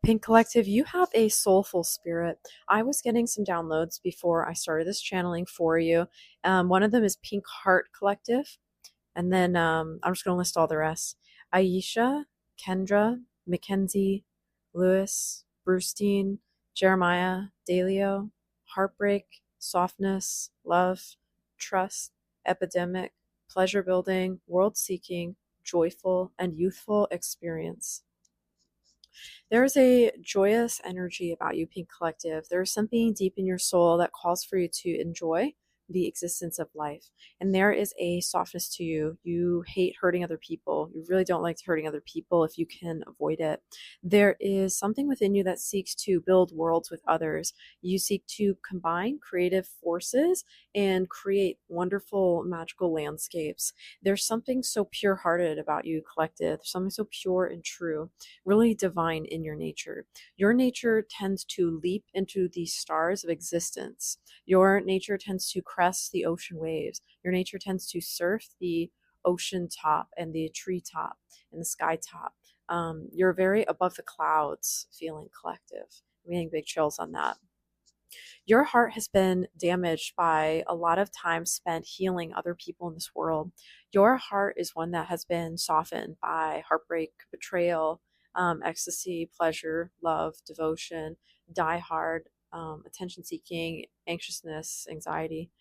Pink Collective, you have a soulful spirit. I was getting some downloads before I started this channeling for you. One of them is Pink Heart Collective. And then I'm just going to list all the rest: Aisha, Kendra, Mackenzie, Lewis, Brustein, Jeremiah, Dalio, Heartbreak, Softness, Love, Trust, Epidemic, Pleasure Building, World Seeking, Joyful, and Youthful Experience. There's a joyous energy about you, Pink Collective. There's something deep in your soul that calls for you to enjoy the existence of life. And there is a softness to you. You hate hurting other people. You really don't like hurting other people if you can avoid it. There is something within you that seeks to build worlds with others. You seek to combine creative forces and create wonderful, magical landscapes. There's something so pure-hearted about you, Collective. There's something so pure and true, really divine in your nature. Your nature tends to leap into the stars of existence. Your nature tends to crest the ocean waves. Your nature tends to surf the ocean top and the tree top and the sky top. You're very above the clouds feeling, Collective. I'm getting big chills on that. Your heart has been damaged by a lot of time spent healing other people in this world. Your heart is one that has been softened by heartbreak, betrayal, ecstasy, pleasure, love, devotion, die hard, attention seeking, anxiousness, anxiety,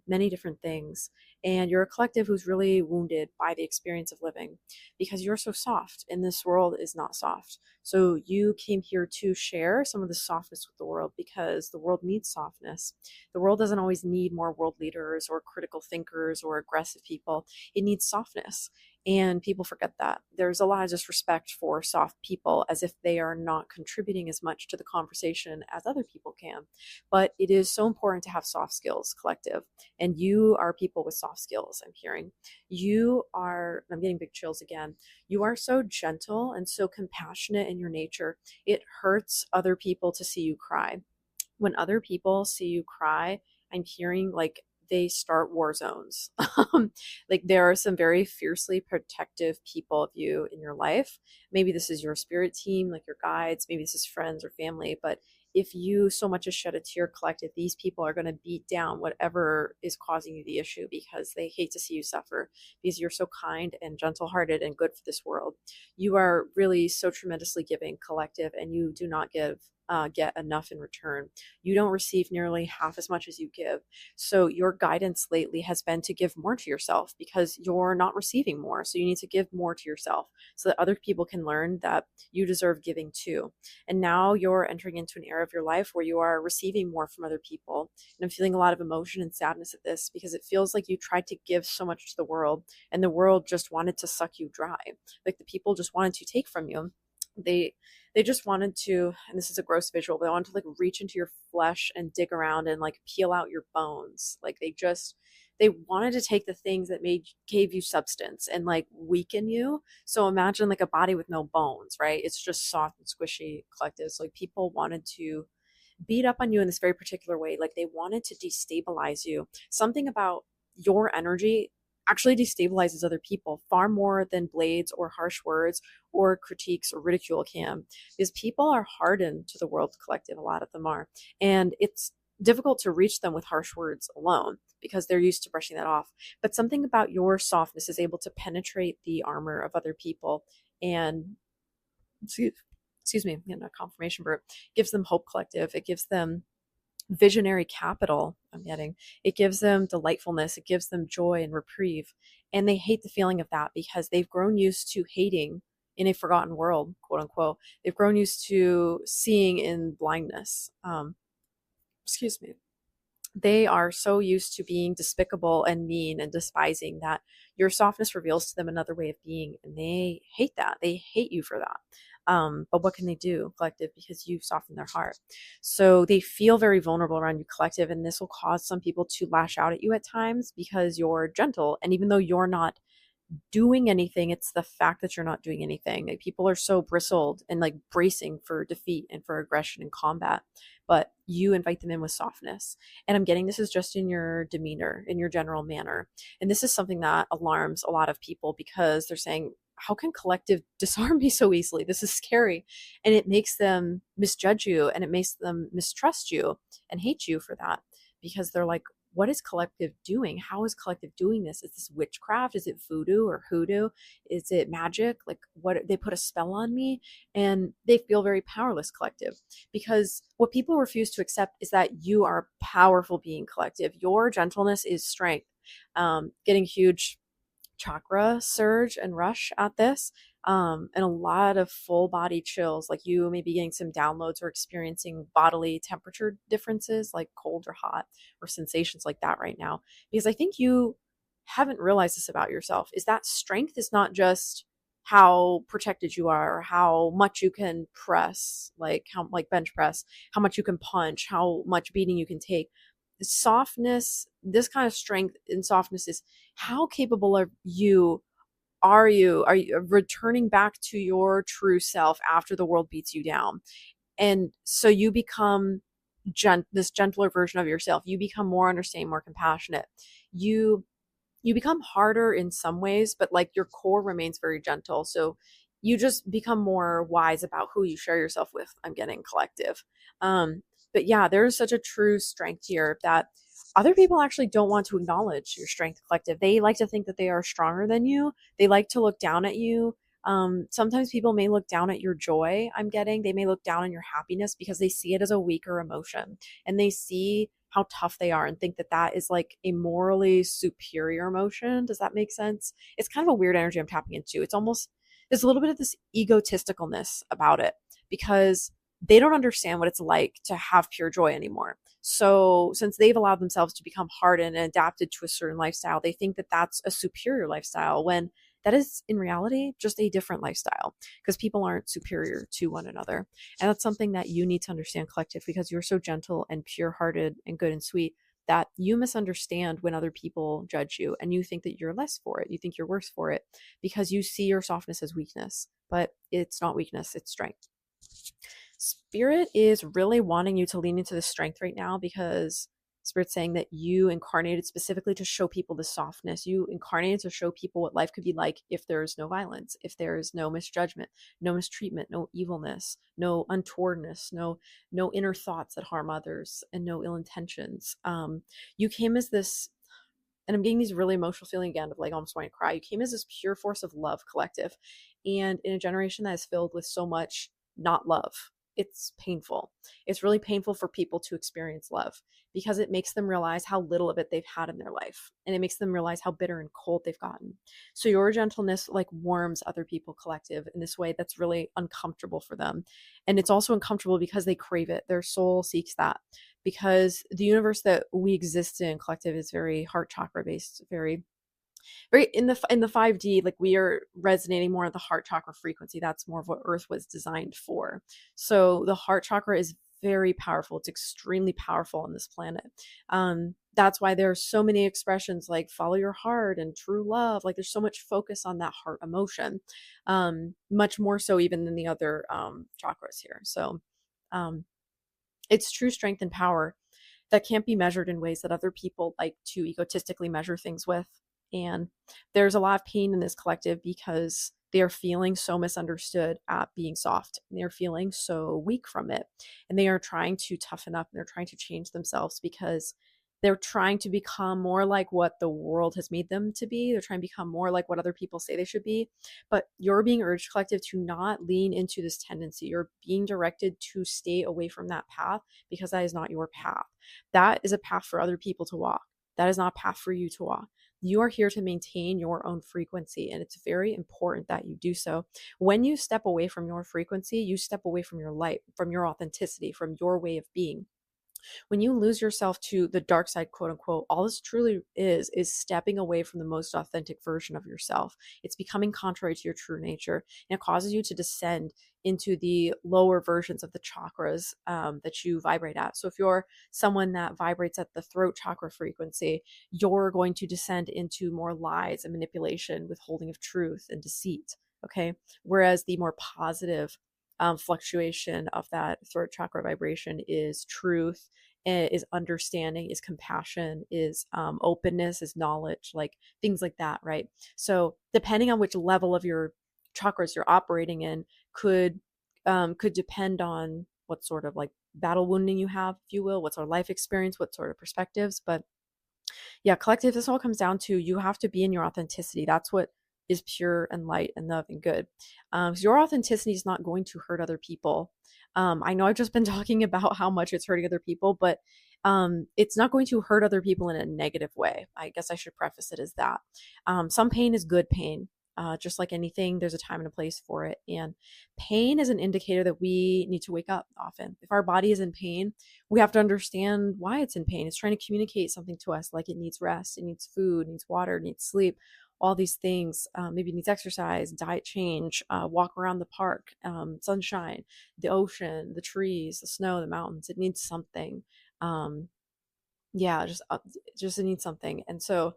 many different things. And you're a collective who's really wounded by the experience of living because you're so soft and this world is not soft. So you came here to share some of the softness with the world because the world needs softness. The world doesn't always need more world leaders or critical thinkers or aggressive people. It needs softness. And people forget that. There's a lot of disrespect for soft people as if they are not contributing as much to the conversation as other people can. But it is so important to have soft skills, Collective. And you are people with soft skills, I'm hearing. You are, I'm getting big chills again. You are so gentle and so compassionate in your nature. It hurts other people to see you cry. When other people see you cry, I'm hearing like they start war zones. Like there are some very fiercely protective people of you in your life. Maybe this is your spirit team, like your guides, maybe this is friends or family, but if you so much as shed a tear, Collective, these people are going to beat down whatever is causing you the issue because they hate to see you suffer because you're so kind and gentle hearted and good for this world. You are really so tremendously giving, Collective, and you do not get enough in return. You don't receive nearly half as much as you give. So your guidance lately has been to give more to yourself because you're not receiving more. So you need to give more to yourself so that other people can learn that you deserve giving too. And now you're entering into an era of your life where you are receiving more from other people. And I'm feeling a lot of emotion and sadness at this because it feels like you tried to give so much to the world and the world just wanted to suck you dry. Like the people just wanted to take from you. They just wanted to, and this is a gross visual, but they wanted to like reach into your flesh and dig around and like peel out your bones. Like they wanted to take the things that gave you substance and like weaken you. So imagine like a body with no bones, right? It's just soft and squishy, Collective. So like people wanted to beat up on you in this very particular way. Like they wanted to destabilize you. Something about your energy actually destabilizes other people far more than blades or harsh words or critiques or ridicule can, because people are hardened to the world, Collective. A lot of them are. And it's difficult to reach them with harsh words alone because they're used to brushing that off. But something about your softness is able to penetrate the armor of other people and excuse me, getting a confirmation burp, gives them hope, Collective. It gives them visionary capital. I'm getting, it gives them delightfulness, it gives them joy and reprieve. And they hate the feeling of that because they've grown used to hating in a forgotten world, quote unquote. They've grown used to seeing in blindness. Excuse me. They are so used to being despicable and mean and despising that your softness reveals to them another way of being, and they hate that. They hate you for that. But what can they do, Collective, because you've softened their heart? So they feel very vulnerable around you, Collective, and this will cause some people to lash out at you at times because you're gentle. And even though you're not doing anything, it's the fact that you're not doing anything. Like people are so bristled and like bracing for defeat and for aggression and combat, but you invite them in with softness. And I'm getting this is just in your demeanor, in your general manner. And this is something that alarms a lot of people because they're saying, how can collective disarm me so easily? This is scary. And it makes them misjudge you, and it makes them mistrust you and hate you for that, because they're like, what is collective doing? How is collective doing this? Is this witchcraft? Is it voodoo or hoodoo? Is it magic? Like, what, they put a spell on me? And they feel very powerless, collective, because what people refuse to accept is that you are a powerful being, collective. Your gentleness is strength. Getting huge chakra surge and rush at this, and a lot of full body chills, like you may be getting some downloads or experiencing bodily temperature differences, like cold or hot, or sensations like that right now, because I think you haven't realized this about yourself, is that strength is not just how protected you are, or how much you can press, like how, like bench press, how much you can punch, how much beating you can take. Softness, this kind of strength and softness, is how capable are you returning back to your true self after the world beats you down. And so you become this gentler version of yourself. You become more understanding, more compassionate. You become harder in some ways, but like your core remains very gentle. So you just become more wise about who you share yourself with. I'm getting, collective. Um, but yeah, there's such a true strength here that other people actually don't want to acknowledge your strength, collective. They like to think that they are stronger than you. They like to look down at you. Sometimes people may look down at your joy. I'm getting, they may look down on your happiness because they see it as a weaker emotion, and they see how tough they are and think that that is like a morally superior emotion. Does that make sense? It's kind of a weird energy I'm tapping into. It's almost, there's a little bit of this egotisticalness about it, because they don't understand what it's like to have pure joy anymore. So, since they've allowed themselves to become hardened and adapted to a certain lifestyle, they think that that's a superior lifestyle, when that is in reality just a different lifestyle, because people aren't superior to one another. And that's something that you need to understand, collective, because you're so gentle and pure hearted and good and sweet that you misunderstand when other people judge you, and you think that you're less for it. You think you're worse for it because you see your softness as weakness, but it's not weakness, it's strength. Spirit is really wanting you to lean into the strength right now, because Spirit's saying that you incarnated specifically to show people the softness. You incarnated to show people what life could be like if there's no violence, if there's no misjudgment, no mistreatment, no evilness, no untowardness, no inner thoughts that harm others, and no ill intentions. You came as this, and I'm getting these really emotional feeling again of like almost wanting to cry. You came as this pure force of love, collective. And in a generation that is filled with so much not love, it's painful. It's really painful for people to experience love, because it makes them realize how little of it they've had in their life. And it makes them realize how bitter and cold they've gotten. So your gentleness like warms other people, collective, in this way that's really uncomfortable for them. And it's also uncomfortable because they crave it. Their soul seeks that, because the universe that we exist in, collective, is very heart chakra based, very in the 5D, like we are resonating more at the heart chakra frequency. That's more of what Earth was designed for. So the heart chakra is very powerful. It's extremely powerful on this planet. That's why there are so many expressions like follow your heart and true love. Like there's so much focus on that heart emotion, much more so even than the other chakras here. So um, it's true strength and power that can't be measured in ways that other people like to egotistically measure things with. And there's a lot of pain in this collective because they are feeling so misunderstood at being soft. And they're feeling so weak from it. And they are trying to toughen up, and they're trying to change themselves because they're trying to become more like what the world has made them to be. They're trying to become more like what other people say they should be. But you're being urged, collective, to not lean into this tendency. You're being directed to stay away from that path, because that is not your path. That is a path for other people to walk. That is not a path for you to walk. You are here to maintain your own frequency, and it's very important that you do so. When you step away from your frequency, you step away from your light, from your authenticity, from your way of being. When you lose yourself to the dark side, quote unquote, all this truly is stepping away from the most authentic version of yourself. It's becoming contrary to your true nature, and it causes you to descend into the lower versions of the chakras that you vibrate at. So if you're someone that vibrates at the throat chakra frequency, you're going to descend into more lies and manipulation, withholding of truth and deceit. Okay. Whereas the more positive fluctuation of that throat chakra vibration is truth, is understanding, is compassion, is openness, is knowledge, like things like that, right? So depending on which level of your chakras you're operating in could depend on what sort of like battle wounding you have, if you will, what sort of life experience, what sort of perspectives. But yeah, collective, this all comes down to you have to be in your authenticity. That's what is pure and light and love and good. So your authenticity is not going to hurt other people. I know I've just been talking about how much it's hurting other people, but it's not going to hurt other people in a negative way. I guess I should preface it as that. Some pain is good pain. Just like anything, there's a time and a place for it. And pain is an indicator that we need to wake up often. If our body is in pain, we have to understand why it's in pain. It's trying to communicate something to us, like it needs rest, it needs food, it needs water, it needs sleep, all these things. Maybe it needs exercise, diet change, walk around the park, sunshine, the ocean, the trees, the snow, the mountains. It needs something. Um, yeah, just it needs something. And so,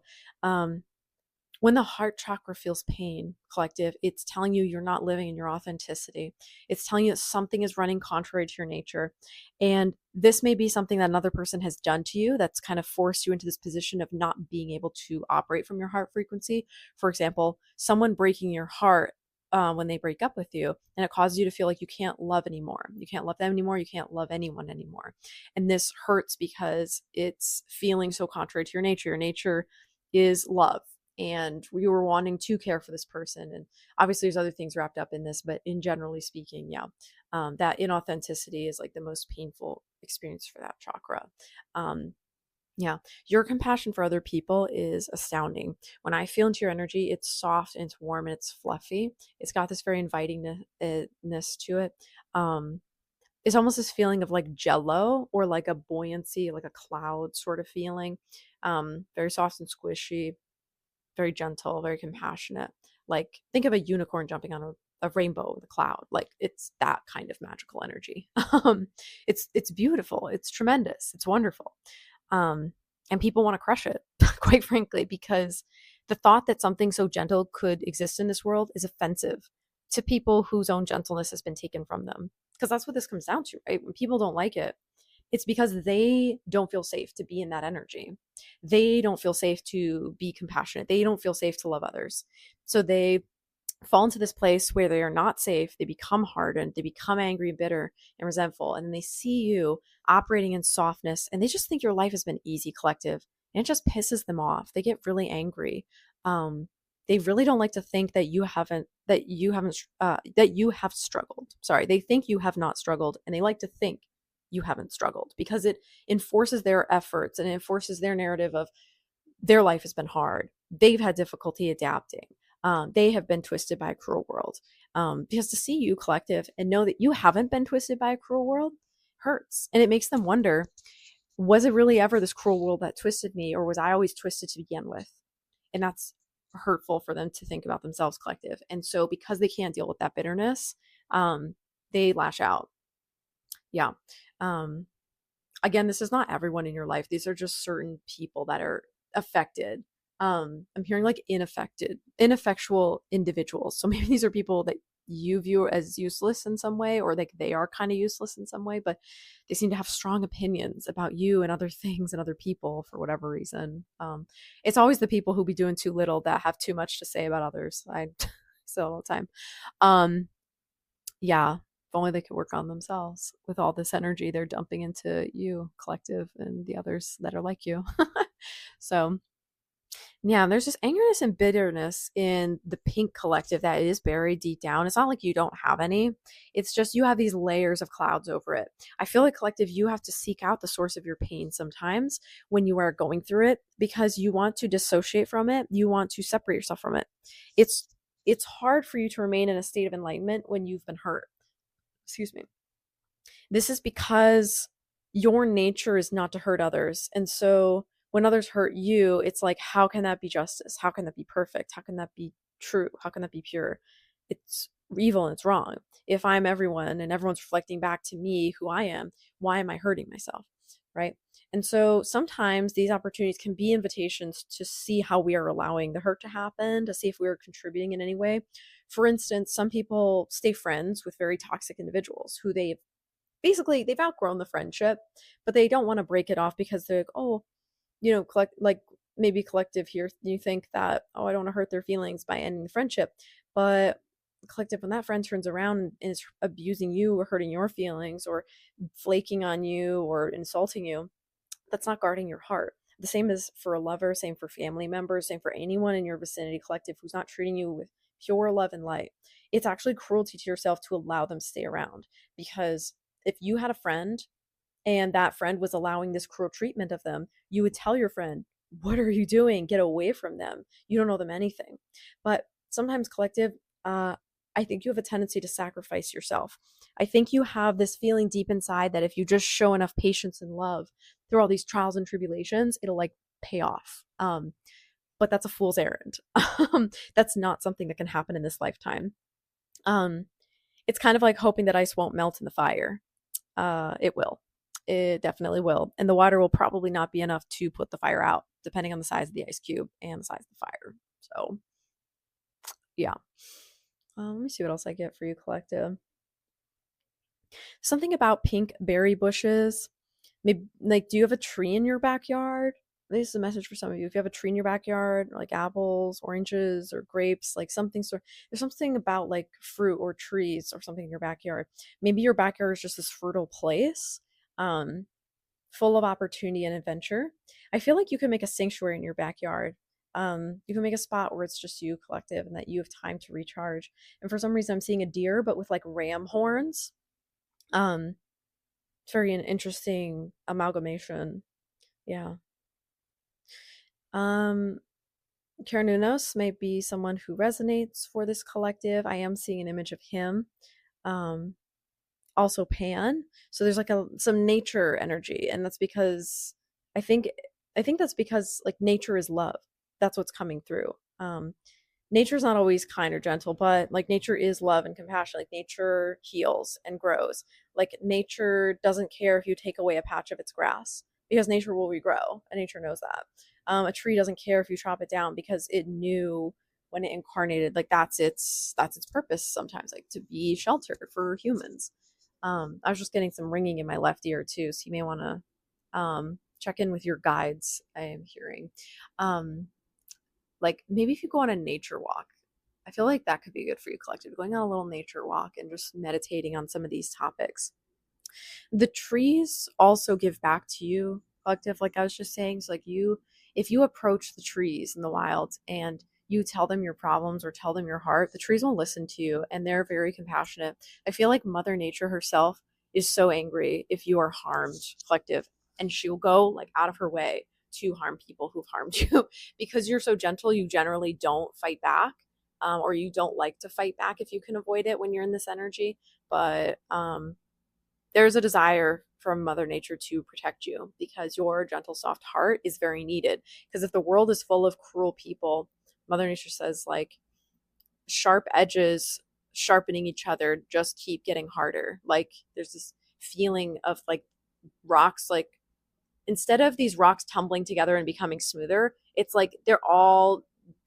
when the heart chakra feels pain, collective, it's telling you you're not living in your authenticity. It's telling you that something is running contrary to your nature. And this may be something that another person has done to you that's kind of forced you into this position of not being able to operate from your heart frequency. For example, someone breaking your heart when they break up with you, and it causes you to feel like you can't love anymore. You can't love them anymore. You can't love anyone anymore. And this hurts because it's feeling so contrary to your nature. Your nature is love, and you were wanting to care for this person. And obviously there's other things wrapped up in this, but in generally speaking, yeah, that inauthenticity is like the most painful experience for that chakra. Yeah, your compassion for other people is astounding. When I feel into your energy, it's soft and it's warm and it's fluffy. It's got this very invitingness to it. It's almost this feeling of like jello, or like a buoyancy, like a cloud sort of feeling. Very soft and squishy, very gentle, very compassionate. Like think of a unicorn jumping on a rainbow with a cloud. Like it's that kind of magical energy. It's beautiful. It's tremendous. It's wonderful. And people want to crush it, quite frankly, because the thought that something so gentle could exist in this world is offensive to people whose own gentleness has been taken from them. Because that's what this comes down to, right? When people don't like it, it's because they don't feel safe to be in that energy. They don't feel safe to be compassionate. They don't feel safe to love others. So they fall into this place where they are not safe. They become hardened. They become angry, bitter, and resentful. And then they see you operating in softness, and they just think your life has been easy, collective. And it just pisses them off. They get really angry. They really don't like to think that you haven't that you have struggled. Sorry, they think you have not struggled, and they like to think you haven't struggled because it enforces their efforts and it enforces their narrative of their life has been hard. They've had difficulty adapting. They have been twisted by a cruel world. Because to see you, collective, and know that you haven't been twisted by a cruel world hurts. And it makes them wonder, was it really ever this cruel world that twisted me, or was I always twisted to begin with? And that's hurtful for them to think about themselves, collective. And so because they can't deal with that bitterness, they lash out. Yeah. Um, Again, this is not everyone in your life. These are just certain people that are affected. I'm hearing like ineffectual individuals. So maybe these are people that you view as useless in some way, or like they are kind of useless in some way, but they seem to have strong opinions about you and other things and other people for whatever reason. It's always the people who be doing too little that have too much to say about others. I say all the time. Um, yeah, if only they could work on themselves with all this energy they're dumping into you, collective, and the others that are like you. So, yeah, there's this angerness and bitterness in the pink collective that is buried deep down. It's not like you don't have any. It's just you have these layers of clouds over it. I feel like, collective, you have to seek out the source of your pain sometimes when you are going through it, because you want to dissociate from it. You want to separate yourself from it. It's it's hard for you to remain in a state of enlightenment when you've been hurt. Excuse me. This is because your nature is not to hurt others. And so when others hurt you, it's like, how can that be justice? How can that be perfect? How can that be true? How can that be pure? It's evil and it's wrong. If I'm everyone and everyone's reflecting back to me who I am, why am I hurting myself? Right. And so sometimes these opportunities can be invitations to see how we are allowing the hurt to happen, to see if we are contributing in any way. For instance, some people stay friends with very toxic individuals who they've outgrown the friendship, but they don't want to break it off because they're like, oh, maybe collective here, you think that, oh, I don't want to hurt their feelings by ending the friendship. But collective, when that friend turns around and is abusing you or hurting your feelings or flaking on you or insulting you, that's not guarding your heart. The same is for a lover, same for family members, same for anyone in your vicinity collective who's not treating you with pure love and light. It's actually cruelty to yourself to allow them to stay around. Because if you had a friend and that friend was allowing this cruel treatment of them, you would tell your friend, "What are you doing? Get away from them. You don't know them anything." But sometimes, collective, uh, I think you have a tendency to sacrifice yourself. I think you have this feeling deep inside that if you just show enough patience and love through all these trials and tribulations, it'll like pay off. But that's a fool's errand. That's not something that can happen in this lifetime. Um, it's kind of like hoping that ice won't melt in the fire. It will. It definitely will. And the water will probably not be enough to put the fire out, depending on the size of the ice cube and the size of the fire. So, yeah. Let me see what else I get for you, collective. Something about pink berry bushes. Maybe, like, do you have a tree in your backyard? This is a message for some of you. If you have a tree in your backyard, like apples, oranges, or grapes, like something, so there's something about like fruit or trees or something in your backyard. Maybe your backyard is just this fertile place, um, full of opportunity and adventure. I feel like you can make a sanctuary in your backyard. You can make a spot where it's just you, collective, and that you have time to recharge. And for some reason, I'm seeing a deer, but with like ram horns. Um, it's very an interesting amalgamation. Yeah. Um, Karanunos may be someone who resonates for this collective. I am seeing an image of him. Um, Also Pan. So there's like some nature energy, and that's because I think I think that's because like nature is love. That's what's coming through. Nature's not always kind or gentle, but like nature is love and compassion. Like nature heals and grows. Like nature doesn't care if you take away a patch of its grass because nature will regrow, and nature knows that. A tree doesn't care if you chop it down because it knew when it incarnated, like that's its purpose sometimes, like to be shelter for humans. I was just getting some ringing in my left ear too, so you may want to check in with your guides. I am hearing. Um, like maybe if you go on a nature walk, I feel like that could be good for you, collective. Going on a little nature walk and just meditating on some of these topics. The trees also give back to you, collective, like I was just saying. So like you, if you approach the trees in the wild and you tell them your problems or tell them your heart, the trees will listen to you, and they're very compassionate. I feel like Mother Nature herself is so angry if you are harmed, collective, and she'll go like out of her way to harm people who've harmed you because you're so gentle. You generally don't fight back, or you don't like to fight back if you can avoid it when you're in this energy. But there's a desire from Mother Nature to protect you because your gentle, soft heart is very needed. Because if the world is full of cruel people, Mother Nature says, like, sharp edges sharpening each other just keep getting harder. Like, there's this feeling of like rocks, like, instead of these rocks tumbling together and becoming smoother, it's like they're all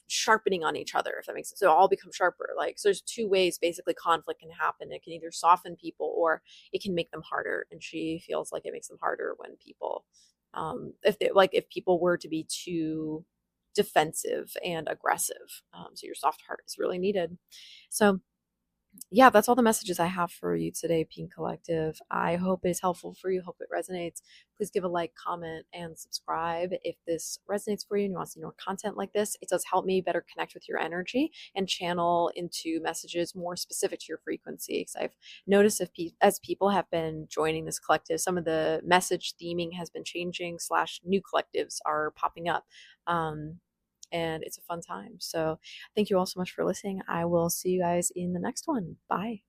sharpening on each other, if that makes sense. So it all become sharper. Like, so there's two ways basically conflict can happen. It can either soften people or it can make them harder. And she feels like it makes them harder when people, if people were to be too defensive and aggressive. So your soft heart is really needed. So yeah, that's all the messages I have for you today, Pink Collective. I hope it's helpful for you. Hope it resonates. Please give a like, comment, and subscribe if this resonates for you and you want to see more content like this. It does help me better connect with your energy and channel into messages more specific to your frequency. Because I've noticed as people have been joining this collective, some of the message theming has been changing / new collectives are popping up. And it's a fun time. So thank you all so much for listening. I will see you guys in the next one. Bye.